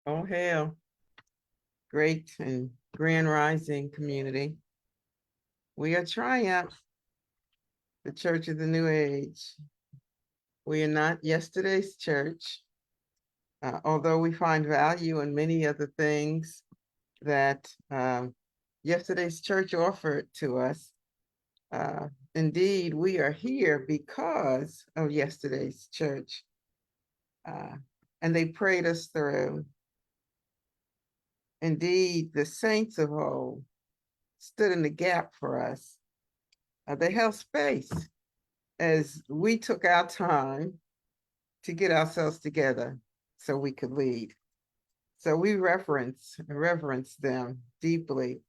Oh, hail, great and grand rising community. We are Triumph, the Church of the New Age. We are not yesterday's church, although we find value in many of the things that yesterday's church offered to us. Indeed, we are here because of yesterday's church, uh, and they prayed us through. Indeed, the saints of old stood in the gap for us. They held space as we took our time to get ourselves together so we could lead. So we reverence them deeply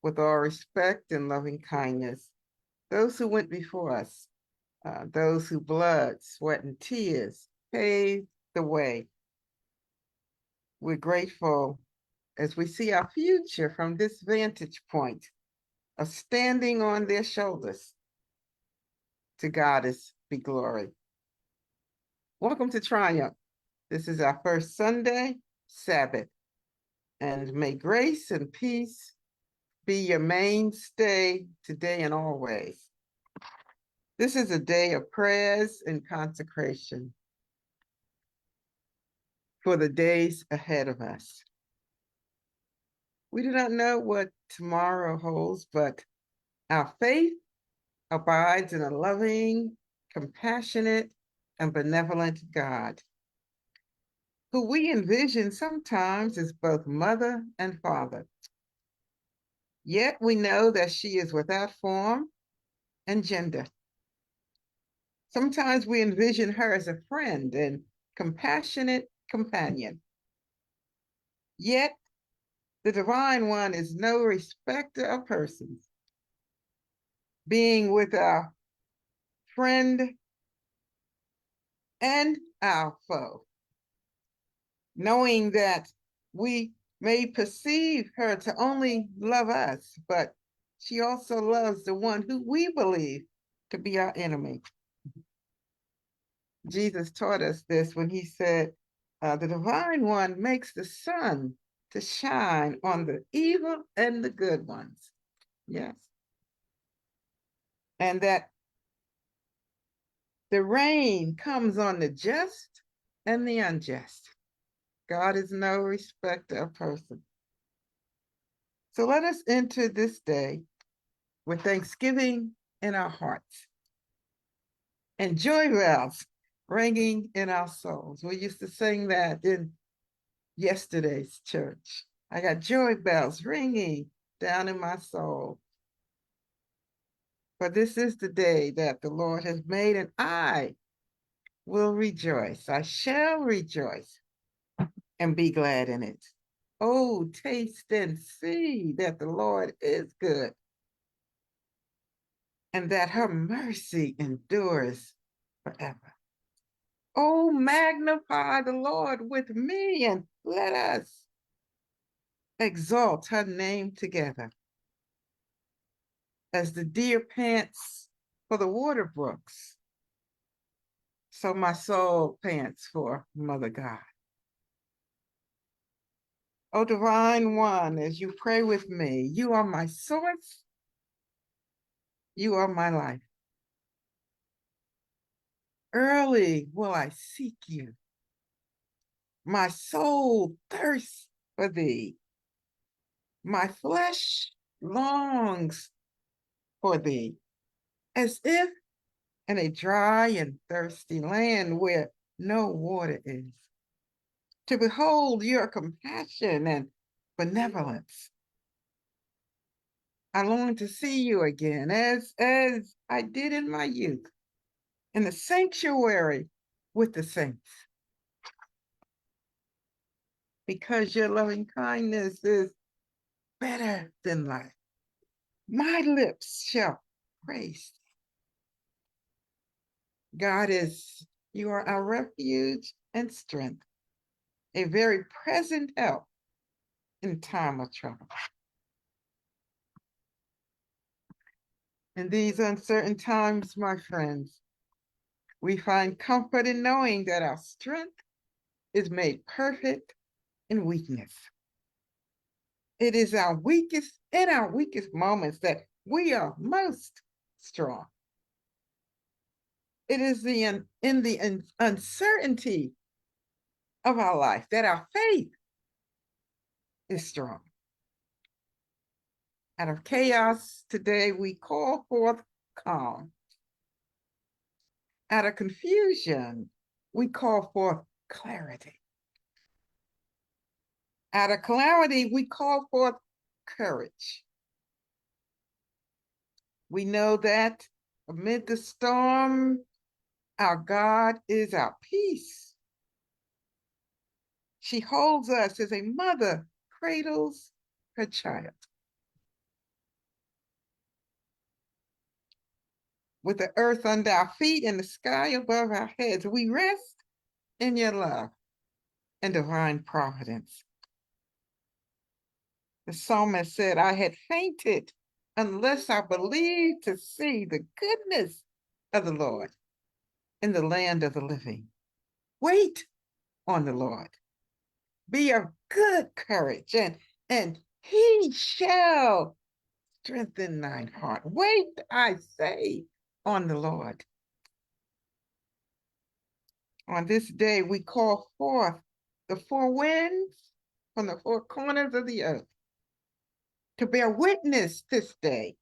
with all respect and loving kindness. Those who went before us, those who blood, sweat, and tears paved the way. We're grateful as we see our future from this vantage point of standing on their shoulders. To God is be glory. Welcome to Triumph. This is our first Sunday, Sabbath, and may grace and peace be your mainstay today and always. This is a day of prayers and consecration for the days ahead of us. We do not know what tomorrow holds, but our faith abides in a loving, compassionate, and benevolent God, who we envision sometimes as both mother and father. Yet we know that she is without form and gender. Sometimes we envision her as a friend and compassionate companion. Yet the Divine One is no respecter of persons, being with our friend and our foe, knowing that we may perceive her to only love us, but she also loves the one who we believe to be our enemy. Jesus taught us this when he said, the Divine One makes the sun to shine on the evil and the good ones. Yes. And that the rain comes on the just and the unjust. God is no respecter of person. So let us enter this day with thanksgiving in our hearts and joy bells ringing in our souls. We used to sing that in yesterday's church. I got joy bells ringing down in my soul. For this is the day that the Lord has made, and I will rejoice. I shall rejoice and be glad in it. Oh, taste and see that the Lord is good, and that her mercy endures forever. Oh, magnify the Lord with me, and let us exalt her name together. As the deer pants for the water brooks, so my soul pants for Mother God. Oh, Divine One, as you pray with me, you are my source, you are my life. Early will I seek you. My soul thirsts for thee. My flesh longs for thee, as if in a dry and thirsty land where no water is, to behold your compassion and benevolence. I long to see you again, as I did in my youth, in the sanctuary with the saints. Because your loving kindness is better than life. My lips shall praise. God is, you are our refuge and strength, a very present help in time of trouble. In these uncertain times, my friends, we find comfort in knowing that our strength is made perfect in weakness. It is in our weakest moments that we are most strong. It is in the uncertainty of our life that our faith is strong. Out of chaos today, we call forth calm. Out of confusion, we call forth clarity. Out of calamity, we call forth courage. We know that amid the storm, our God is our peace. She holds us as a mother cradles her child. With the earth under our feet and the sky above our heads, we rest in your love and divine providence. The psalmist said, I had fainted unless I believed to see the goodness of the Lord in the land of the living. Wait on the Lord. Be of good courage, and he shall strengthen thine heart. Wait, I say, on the Lord. On this day, we call forth the four winds from the four corners of the earth to bear witness this day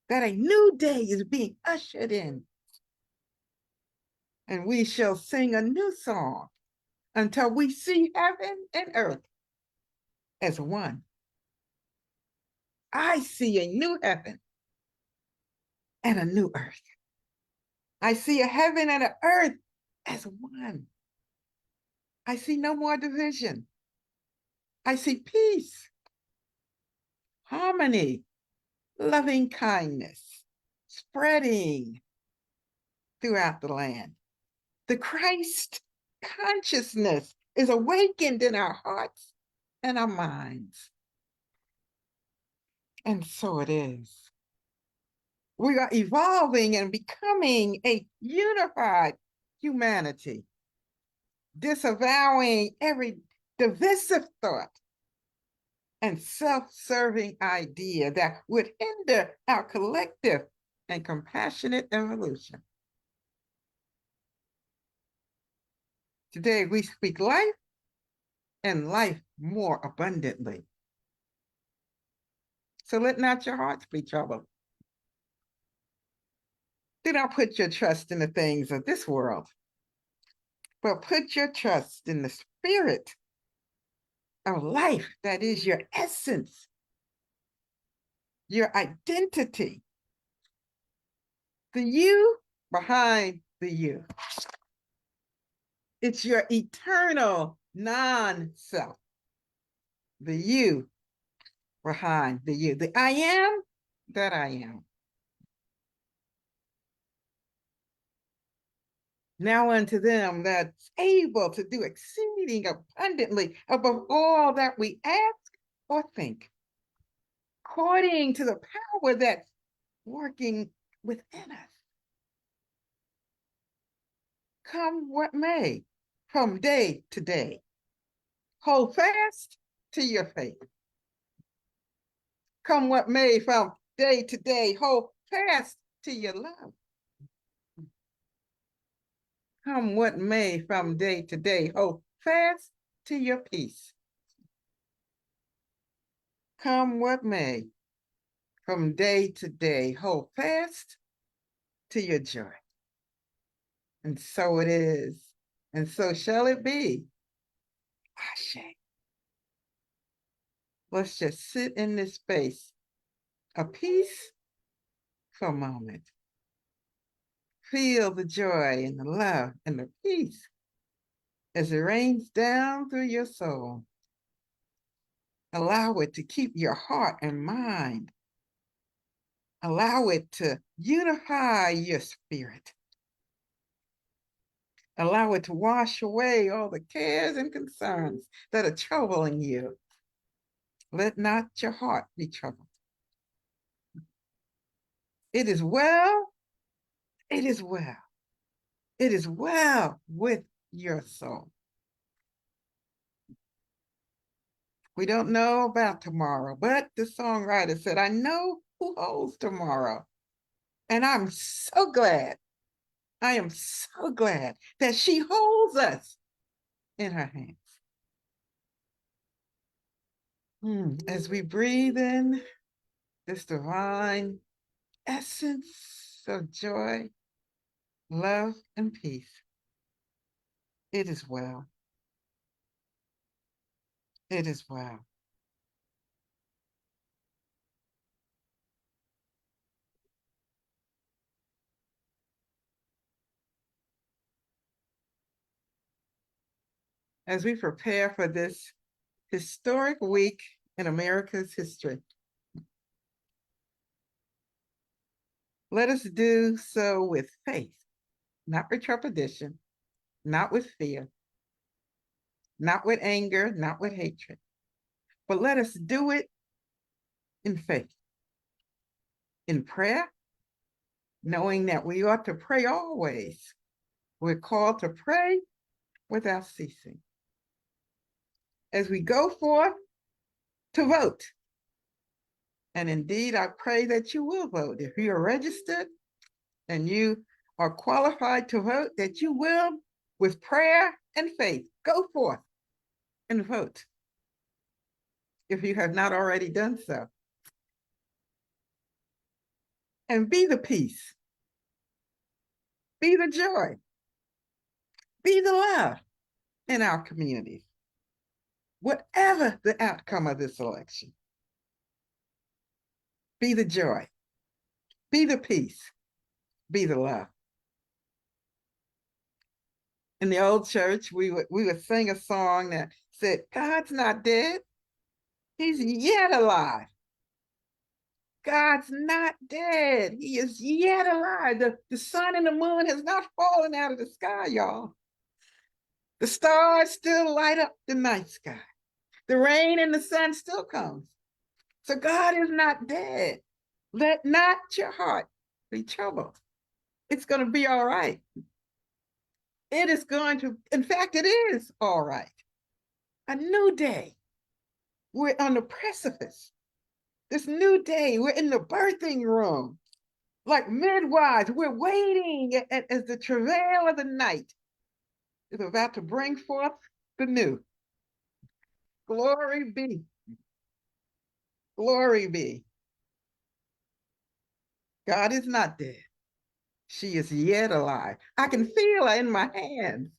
that a new day is being ushered in. And we shall sing a new song until we see heaven and earth as one. I see a new heaven and a new earth. I see a heaven and an earth as one. I see no more division. I see peace, harmony, loving kindness spreading throughout the land. The Christ consciousness is awakened in our hearts and our minds. And so it is. We are evolving and becoming a unified humanity, disavowing every divisive thought and self-serving idea that would hinder our collective and compassionate evolution. Today, we speak life and life more abundantly. So let not your hearts be troubled. Do not put your trust in the things of this world, but put your trust in the spirit of life that is your essence, your identity, the you behind the you. It's your eternal non-self, the you behind the you, the I am that I am. Now unto them that's able to do exceeding abundantly above all that we ask or think, according to the power that's working within us. Come what may, from day to day, hold fast to your faith. Come what may, from day to day, hold fast to your love. Come what may, from day to day, hold fast to your peace. Come what may, from day to day, hold fast to your joy. And so it is, and so shall it be. Ashe. Let's just sit in this space of peace for a moment. Feel the joy and the love and the peace as it rains down through your soul. Allow it to keep your heart and mind. Allow it to unify your spirit. Allow it to wash away all the cares and concerns that are troubling you. Let not your heart be troubled. It is well, it is well. It is well with your soul. We don't know about tomorrow, but the songwriter said, I know who holds tomorrow. And I'm so glad, I am so glad that she holds us in her hands. As we breathe in this divine essence of joy, love, and peace, it is well. It is well. As we prepare for this historic week in America's history, let us do so with faith, not with trepidation, not with fear, not with anger, not with hatred, but let us do it in faith, in prayer, knowing that we ought to pray always. We're called to pray without ceasing. As we go forth to vote, and indeed, I pray that you will vote. If you are registered and you are qualified to vote, that you will, with prayer and faith, go forth and vote if you have not already done so. And be the peace, be the joy, be the love in our communities, whatever the outcome of this election. Be the joy, be the peace, be the love. In the old church, we would sing a song that said, God's not dead, he's yet alive. God's not dead. He is yet alive. The sun and the moon has not fallen out of the sky, y'all. The stars still light up the night sky. The rain and the sun still comes. So God is not dead. Let not your heart be troubled. It's going to be all right. It is going to, in fact, it is all right. A new day. We're on the precipice. This new day, we're in the birthing room. Like midwives, we're waiting as the travail of the night is about to bring forth the new. Glory be. Glory be. God is not dead. She is yet alive. I can feel her in my hands,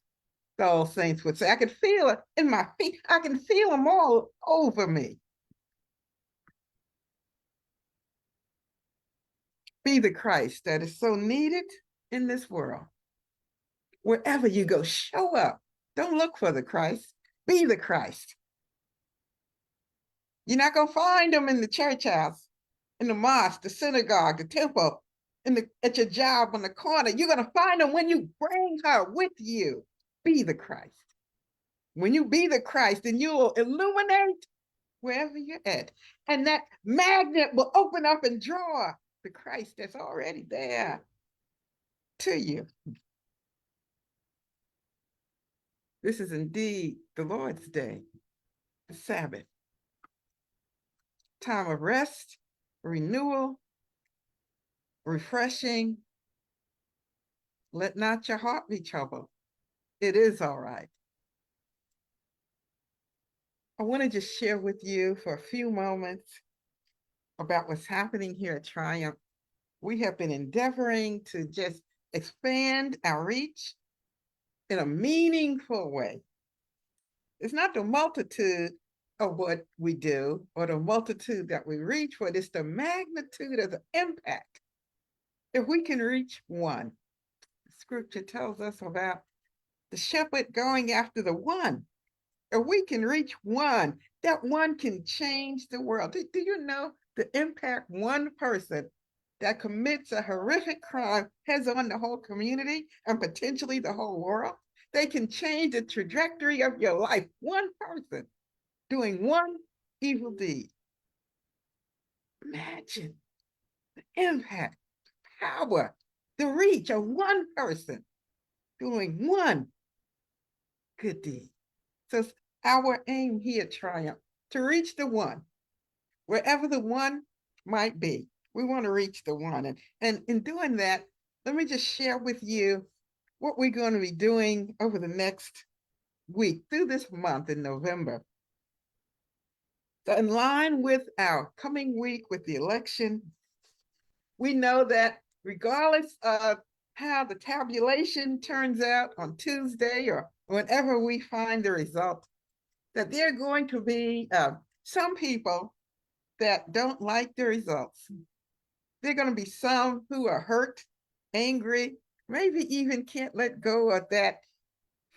the old saints would say. I can feel her in my feet. I can feel them all over me. Be the Christ that is so needed in this world. Wherever you go, show up. Don't look for the Christ. Be the Christ. You're not going to find them in the church house, in the mosque, the synagogue, the temple, at your job on the corner. You're going to find them when you bring her with you. Be the Christ. When you be the Christ, then you'll illuminate wherever you're at. And that magnet will open up and draw the Christ that's already there to you. This is indeed the Lord's day, the Sabbath. Time of rest, renewal, refreshing. Let not your heart be troubled. It is all right. I want to just share with you for a few moments about what's happening here at Triumph. We have been endeavoring to just expand our reach in a meaningful way. It's not the multitude of what we do or the multitude that we reach, but it's the magnitude of the impact. If we can reach one, scripture tells us about the shepherd going after the one. If we can reach one, that one can change the world. Do you know the impact one person that commits a horrific crime has on the whole community and potentially the whole world? They can change the trajectory of your life. One person doing one evil deed. Imagine the impact, the power, the reach of one person doing one good deed. So our aim here at Triumph to reach the one, wherever the one might be. We want to reach the one. And in doing that, let me just share with you what we're going to be doing over the next week through this month in November. So in line with our coming week with the election, we know that regardless of how the tabulation turns out on Tuesday or whenever we find the result, that there are going to be some people that don't like the results. There are going to be some who are hurt, angry, maybe even can't let go of that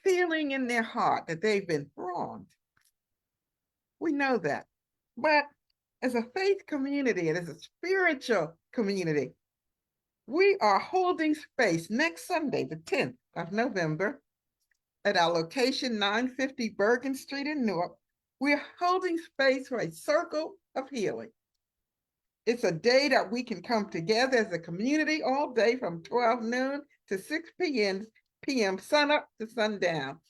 feeling in their heart that they've been wronged. We know that. But as a faith community and as a spiritual community, we are holding space next Sunday, the 10th of November, at our location, 950 Bergen Street in Newark. We're holding space for a circle of healing. It's a day that we can come together as a community all day from 12 noon to 6 p.m., sun up to sundown.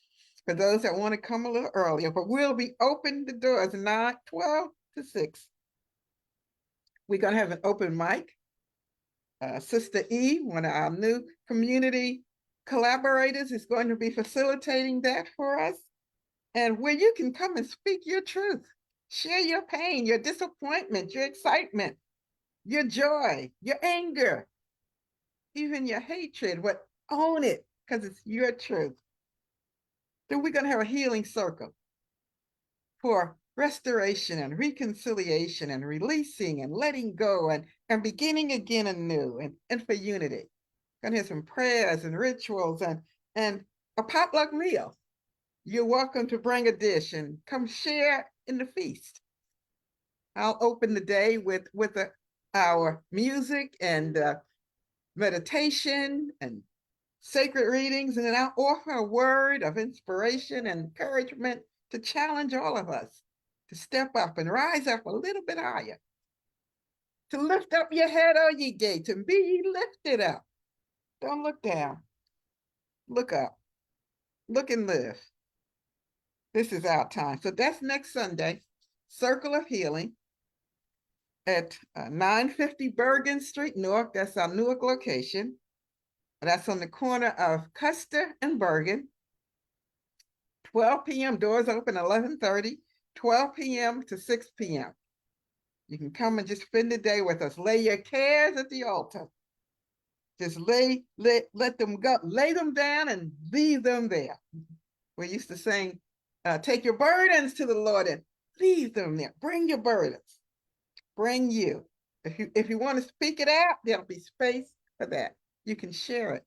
For those that want to come a little earlier, but we'll be open the doors 12 to 6. We're going to have an open mic. Sister E, one of our new community collaborators, is going to be facilitating that for us. And where you can come and speak your truth, share your pain, your disappointment, your excitement, your joy, your anger, even your hatred, but own it because it's your truth. Then we're going to have a healing circle for restoration and reconciliation and releasing and letting go and beginning again anew and for unity. Going to have some prayers and rituals and a potluck meal. You're welcome to bring a dish and come share in the feast. I'll open the day with our music and meditation and sacred readings, and then I'll offer a word of inspiration and encouragement to challenge all of us to step up and rise up a little bit higher, to lift up your head, all ye gates, and be ye lifted up. Don't look down. Look up. Look and live. This is our time. So that's next Sunday, Circle of Healing at 950 Bergen Street, Newark. That's our Newark location. That's on the corner of Custer and Bergen. 12 p.m. Doors open 11:30, 12 p.m. to 6 p.m. You can come and just spend the day with us. Lay your cares at the altar. Just let them go. Lay them down and leave them there. We used to sing, take your burdens to the Lord and leave them there. Bring your burdens. Bring you. If you want to speak it out, there'll be space for that. You can share it.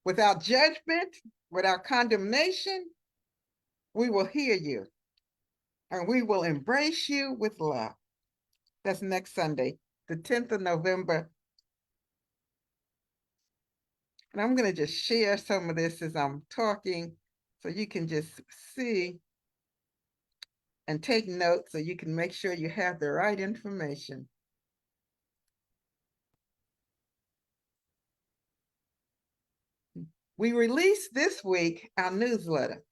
Without judgment, without condemnation, we will hear you. And we will embrace you with love. That's next Sunday, the 10th of November. And I'm going to just share some of this as I'm talking so you can just see and take notes so you can make sure you have the right information. We released this week our newsletter.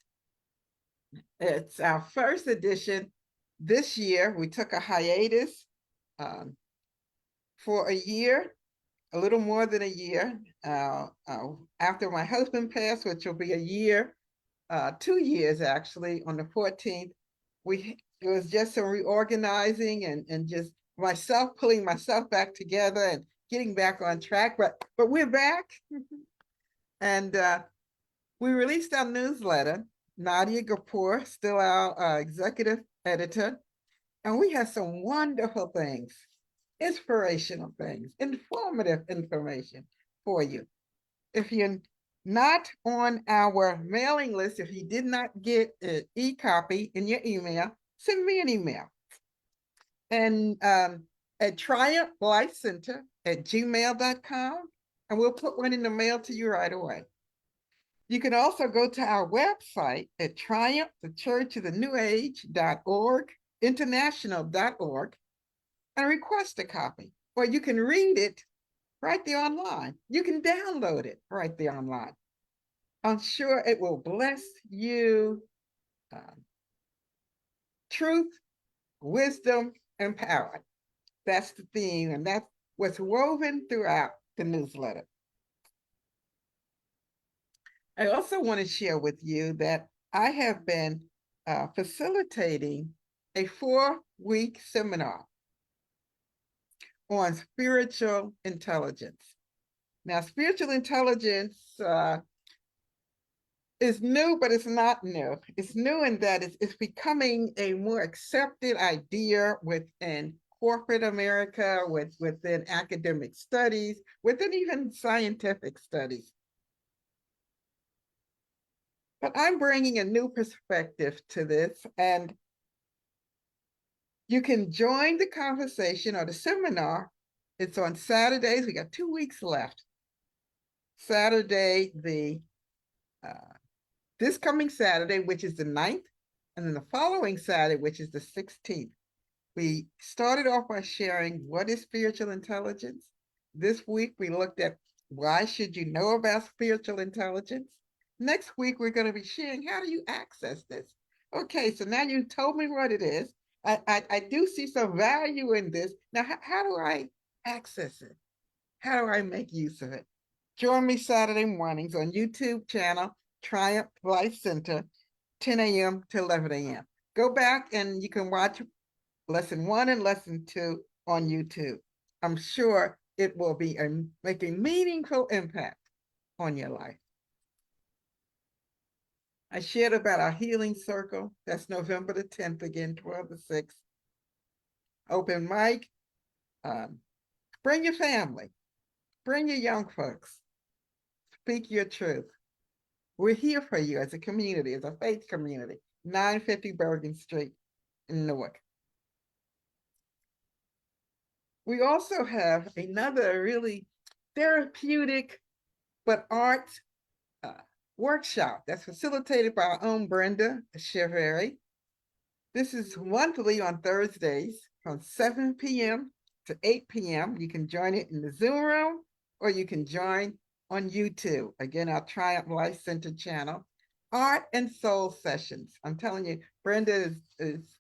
It's our first edition this year. We took a hiatus for a year, a little more than a year, after my husband passed, which will be a year, 2 years actually, on the 14th. It was just some reorganizing and just myself pulling myself back together and getting back on track. But we're back. And we released our newsletter. Nadia Gapur, still our executive editor. And we have some wonderful things, inspirational things, informative information for you. If you're not on our mailing list, if you did not get an e-copy in your email, send me an email. And at triumphlifecenter@gmail.com, and we'll put one in the mail to you right away. You can also go to our website at triumphthechurchofthenewaage.org, international.org, and request a copy. Or you can read it right there online. You can download it right there online. I'm sure it will bless you. Truth wisdom, and power. That's the theme, and that's what's woven throughout the newsletter. I also want to share with you that I have been facilitating a 4-week seminar on spiritual intelligence. Now, spiritual intelligence is new, but it's not new. It's new in that it's becoming a more accepted idea within corporate America, within academic studies, within even scientific studies. But I'm bringing a new perspective to this, and you can join the conversation or the seminar. It's on Saturdays. We got 2 weeks left. Saturday, this coming Saturday, which is the 9th, and then the following Saturday, which is the 16th. We started off by sharing what is spiritual intelligence. This week, we looked at why should you know about spiritual intelligence. Next week, we're going to be sharing how do you access this. Okay, so now you told me what it is. I do see some value in this. Now, how do I access it? How do I make use of it? Join me Saturday mornings on YouTube channel, Triumph Life Center, 10 a.m. to 11 a.m. Go back and you can watch lesson 1 and lesson 2 on YouTube. I'm sure it will be make a meaningful impact on your life. I shared about our healing circle. That's November the 10th, again, 12 to 6. Open mic. Bring your family. Bring your young folks. Speak your truth. We're here for you as a community, as a faith community. 950 Bergen Street in Newark. We also have another really therapeutic but art workshop that's facilitated by our own Brenda Cheveri. This is monthly on Thursdays from 7 p.m. to 8 p.m. You can join it in the Zoom room, or you can join on YouTube. Again, our Triumph Life Center channel. Art and Soul Sessions. I'm telling you, Brenda is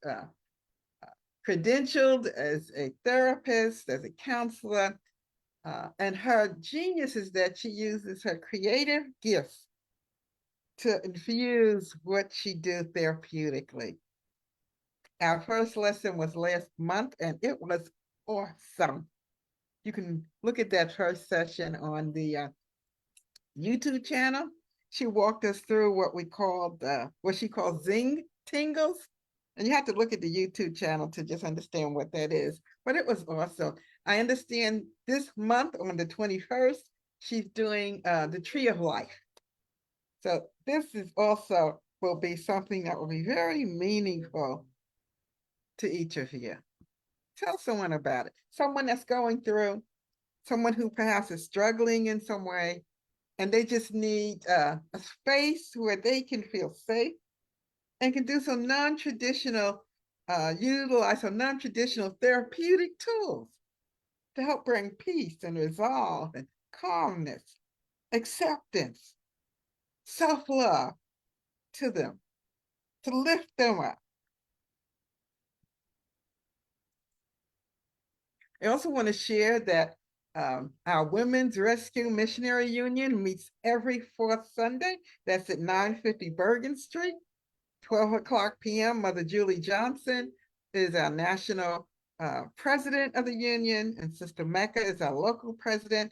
credentialed as a therapist, as a counselor, and her genius is that she uses her creative gifts to infuse what she do therapeutically. Our first lesson was last month, and it was awesome. You can look at that first session on the YouTube channel. She walked us through what she calls Zing Tingles. And you have to look at the YouTube channel to just understand what that is. But it was awesome. I understand this month on the 21st, she's doing the Tree of Life. So this is also will be something that will be very meaningful to each of you. Tell someone about it. Someone that's going through, someone who perhaps is struggling in some way, and they just need a space where they can feel safe and can do some non-traditional, utilize some non-traditional therapeutic tools to help bring peace and resolve and calmness, acceptance, self-love to them, to lift them up. I also want to share that our Women's Rescue Missionary Union meets every 4th Sunday. That's at 950 Bergen Street, 12 o'clock p.m. Mother Julie Johnson is our national president of the union, and Sister Mecca is our local president.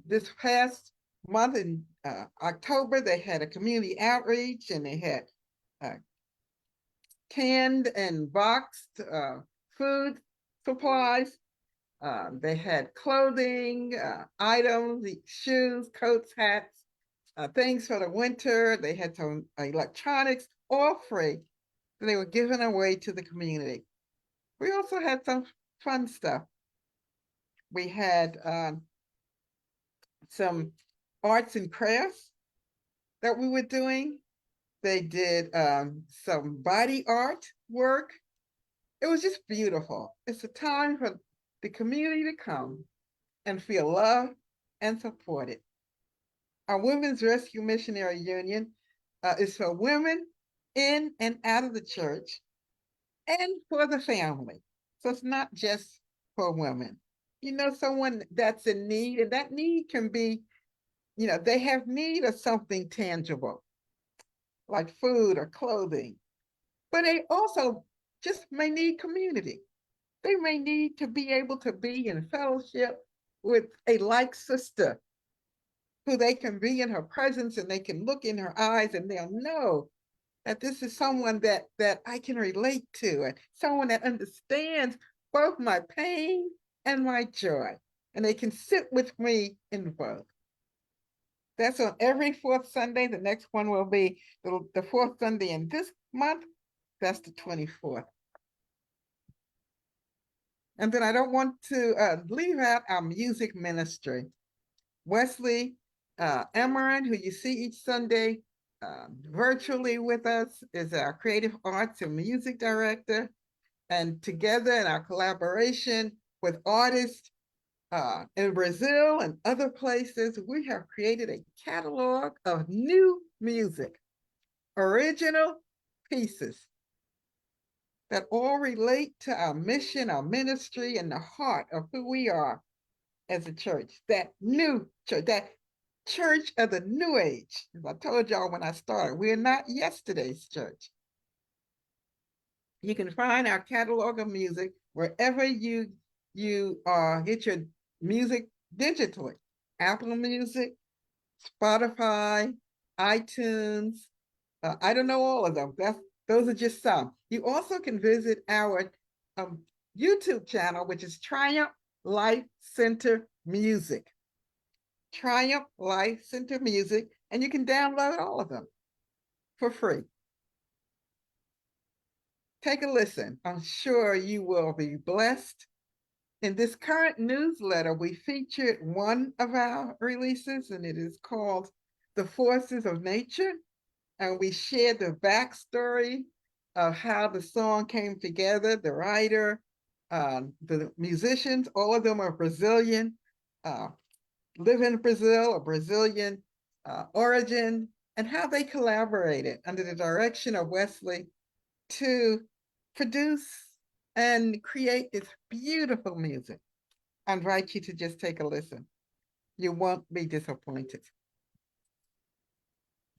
This past month in October, they had a community outreach, and they had canned and boxed food supplies. They had clothing, items, shoes, coats, hats, things for the winter. They had some electronics, all free. They were given away to the community. We also had some fun stuff. We had some arts and crafts that we were doing. They did some body art work. It was just beautiful. It's a time for the community to come and feel loved and supported. Our Women's Rescue Missionary Union is for women in and out of the church and for the family. So it's not just for women. Someone that's in need, and that need can be, they have need of something tangible, like food or clothing, but they also just may need community. They may need to be able to be in fellowship with a like sister who they can be in her presence and they can look in her eyes and they'll know that this is someone that I can relate to, and someone that understands both my pain and my joy. And they can sit with me in both. That's on every fourth Sunday. The next one will be the fourth Sunday in this month. That's the 24th. And then I don't want to leave out our music ministry. Wesley Amarin, who you see each Sunday virtually with us, is our creative arts and music director. And together in our collaboration with artists in Brazil and other places, we have created a catalog of new music, original pieces that all relate to our mission, our ministry, and the heart of who we are as a church, that new church, that church of the new age. As I told y'all when I started, we're not yesterday's church. You can find our catalog of music wherever you get your music digitally. Apple Music, Spotify, iTunes. I don't know all of them. Those are just some. You also can visit our YouTube channel, which is Triumph Life Center Music. Triumph Life Center Music, and you can download all of them for free. Take a listen. I'm sure you will be blessed. In this current newsletter, we featured one of our releases, and it is called The Forces of Nature. And we shared the backstory of how the song came together, the writer, the musicians, all of them are Brazilian, live in Brazil, a Brazilian origin, and how they collaborated under the direction of Wesley to produce and create this beautiful music. I invite you to just take a listen. You won't be disappointed.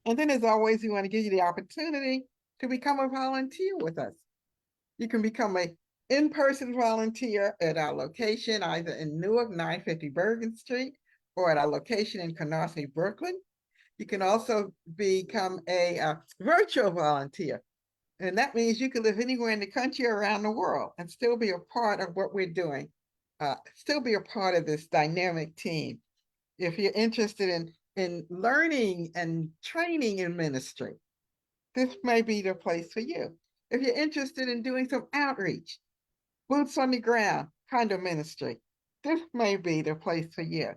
And then, as always, we want to give you the opportunity to become a volunteer with us. You can become an in-person volunteer at our location, either in Newark, 950 Bergen Street, or at our location in Canarsie, Brooklyn. You can also become a virtual volunteer. And that means you can live anywhere in the country or around the world and still be a part of what we're doing, still be a part of this dynamic team. If you're interested in learning and training in ministry, this may be the place for you. If you're interested in doing some outreach, boots on the ground kind of ministry, this may be the place for you.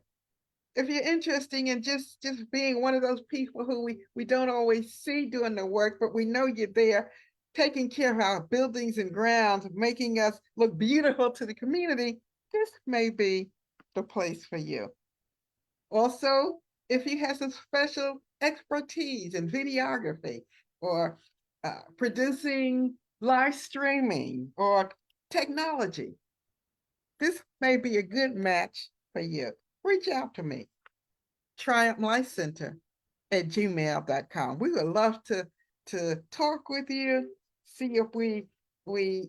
If you're interested in just being one of those people who we don't always see doing the work, but we know you're there taking care of our buildings and grounds, making us look beautiful to the community, this may be the place for you. Also, if you have some special expertise in videography or producing live streaming or technology, this may be a good match for you. Reach out to me, triumphlifecenter@gmail.com. We would love to talk with you, see if we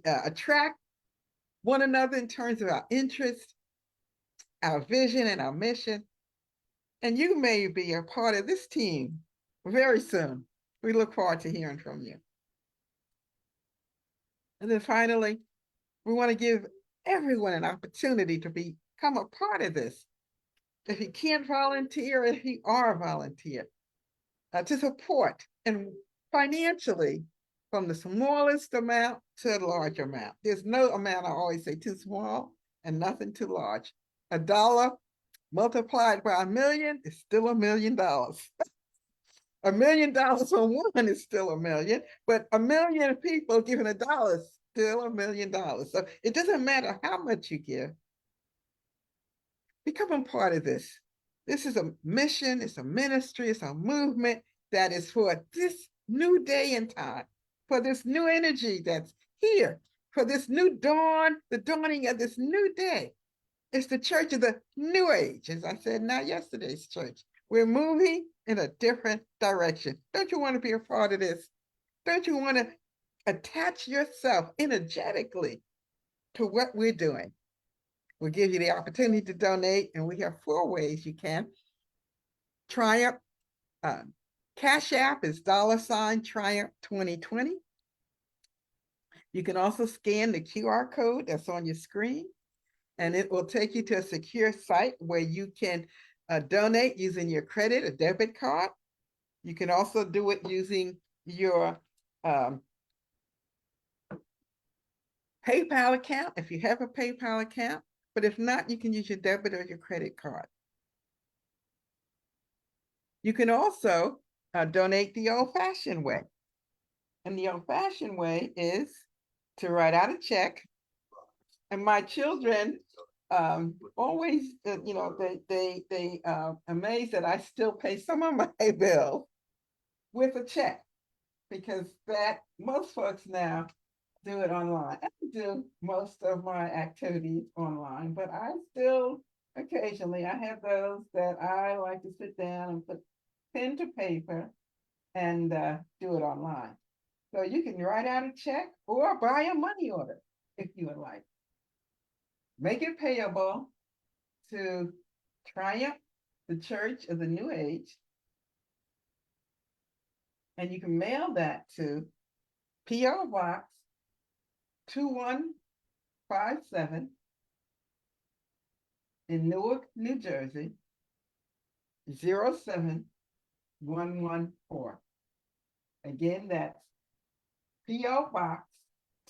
attract one another in terms of our interests, our vision, and our mission. And you may be a part of this team very soon. We look forward to hearing from you. And then finally, we want to give everyone an opportunity to become a part of this. If you can't volunteer, if you are a volunteer, to support and financially from the smallest amount to the large amount. There's no amount, I always say, too small and nothing too large. $1 multiplied by 1 million is still $1 million. $1 million on one is still $1 million, but 1 million people giving $1 is still $1 million. So it doesn't matter how much you give. Become a part of this. This is a mission, it's a ministry, it's a movement that is for this new day and time, for this new energy that's here. for this new dawn, the dawning of this new day. It's the church of the new age, as I said, not yesterday's church. We're moving in a different direction. Don't you want to be a part of this? Don't you want to attach yourself energetically to what we're doing? We'll give you the opportunity to donate, and we have 4 ways you can. Triumph, Cash App is $Triumph 2020. You can also scan the QR code that's on your screen, and it will take you to a secure site where you can donate using your credit or debit card. You can also do it using your PayPal account if you have a PayPal account, but if not, you can use your debit or your credit card. You can also donate the old-fashioned way. And the old-fashioned way is to write out a check. And my children always, they amazed that I still pay some of my bills with a check, because that most folks now do it online. I do most of my activities online, but I still occasionally, I have those that I like to sit down and put pen to paper and do it online. So you can write out a check or buy a money order if you would like. Make it payable to Triumph, the Church of the New Age. And you can mail that to P.O. Box 2157 in Newark, New Jersey, 07114. Again, that's P.O. Box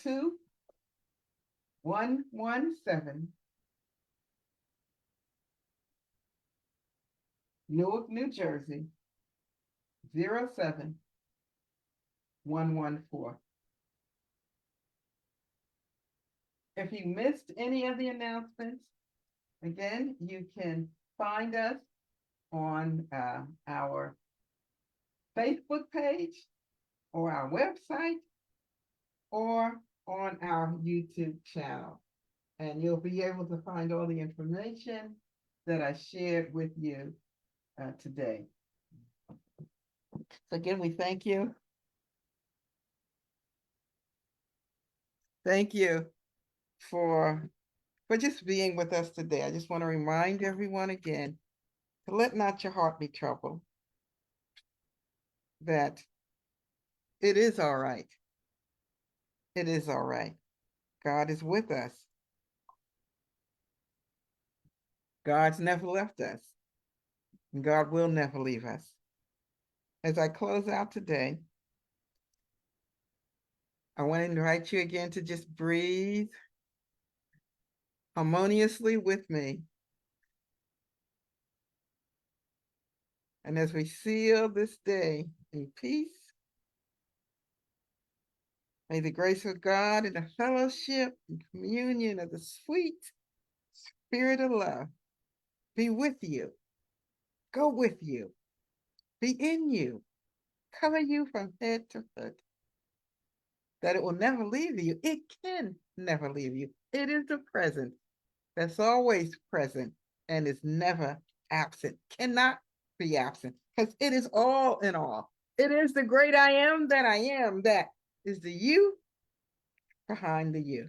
2117, Newark, New Jersey, 07114. If you missed any of the announcements, again, you can find us on our Facebook page or our website or on our YouTube channel. And you'll be able to find all the information that I shared with you today. So again, we thank you. Thank you for just being with us today. I just want to remind everyone again to let not your heart be troubled, that it is all right. It is all right. God is with us. God's never left us, and God will never leave us. As I close out today, I want to invite you again to just breathe harmoniously with me. And as we seal this day in peace, may the grace of God and the fellowship and communion of the sweet Spirit of love be with you, go with you, be in you, cover you from head to foot, that it will never leave you. It can never leave you. It is the present that's always present and is never absent, cannot be absent, because it is all in all. It is the great I am, that is the you behind the you.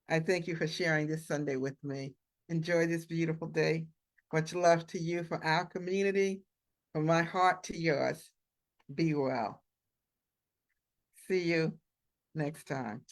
I thank you for sharing this Sunday with me. Enjoy this beautiful day. Much love to you, for our community, from my heart to yours. Be well. See you next time.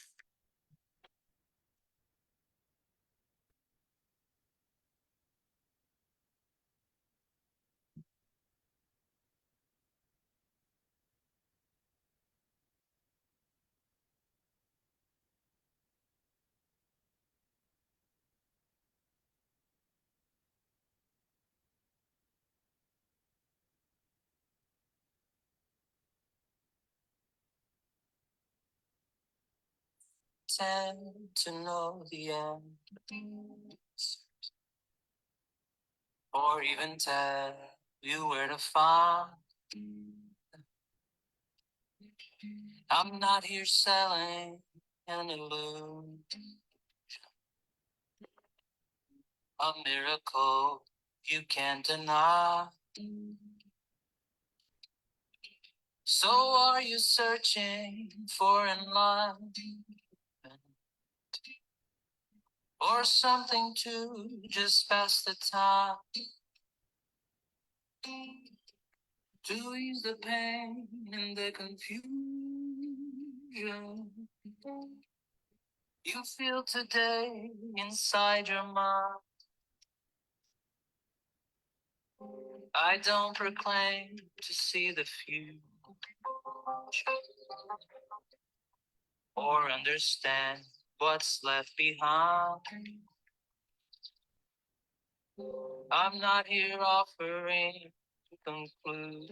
Tend to know the end, or even tell you where to find. I'm not here selling an illusion, a miracle you can't deny. So are you searching for enlightenment or something to just pass the time? To ease the pain and the confusion you feel today inside your mind. I don't proclaim to see the future or understand what's left behind. I'm not here offering to conclude